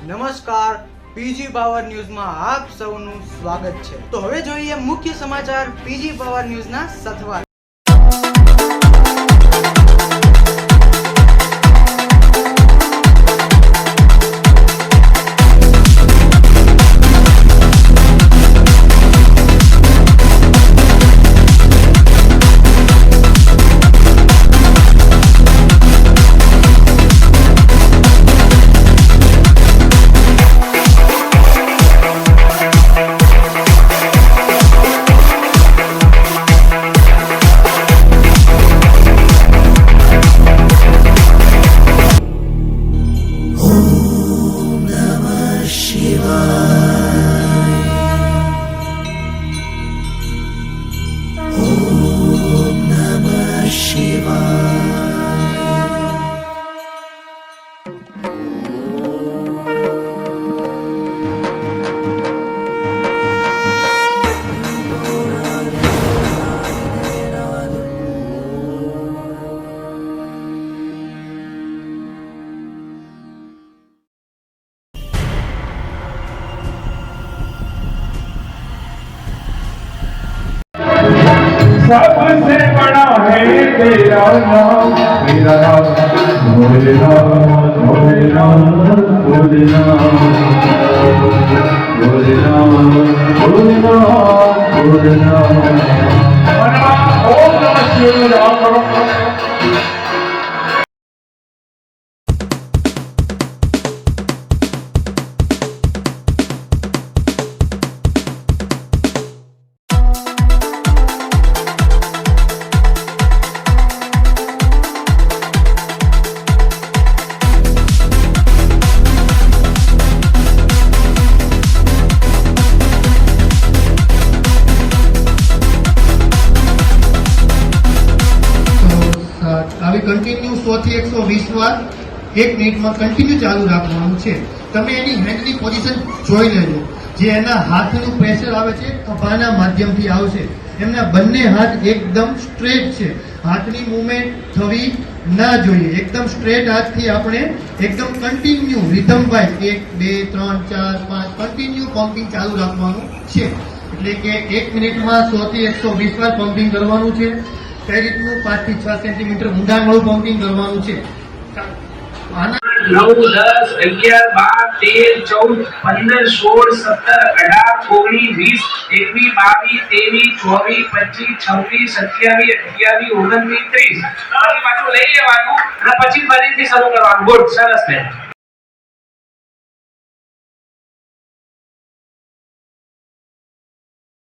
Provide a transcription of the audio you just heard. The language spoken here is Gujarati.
નમસ્કાર, પીજી પાવર ન્યૂઝમાં આપ સૌનું સ્વાગત છે। તો હવે જોઈએ મુખ્ય સમાચાર પીજી પાવર ન્યૂઝના સથવાર। सबसे बड़ा है तेरा नाम, मेरा नाम भोलेनाथ, भोलेनाथ, भोलेनाथ, भोलेनाथ, भोलेनाथ, भोलेनाथ। ओम नमः शिवाय। કન્ટિન્યુ 100 થી 120 વાર 1 મિનિટમાં કન્ટિન્યુ ચાલુ રાખવાનું છે। તમે એની હેન્ડની પોઝિશન જોઈ લેજો। જે એના હાથનું પ્રેશર આવે છે ખભાના માધ્યમથી આવશે। એમના બંને હાથ એકદમ સ્ટ્રેટ છે, હાથની મૂવમેન્ટ થવી ના જોઈએ। એકદમ સ્ટ્રેટ હાથથી આપણે એકદમ continue rhythm wise 1 2 3 4 5 continue pumping ચાલુ રાખવાનું છે। એટલે કે 1 મિનિટમાં 100 થી 120 વાર પમ્પિંગ કરવાનું છે। કઈ રીતનું 5 થી 6 સેન્ટીમીટર ઊંડાણવાળું પમ્પિંગ કરવાનું છે। 9 10 11 12 13 14 15 16 17 18 19 20 21 22 23 27 28 29 30 પછી પાછું લઈ લેવાનું અને પછી ફરીથી શરૂ કરવાનું। ગુડ, સરસ બેન।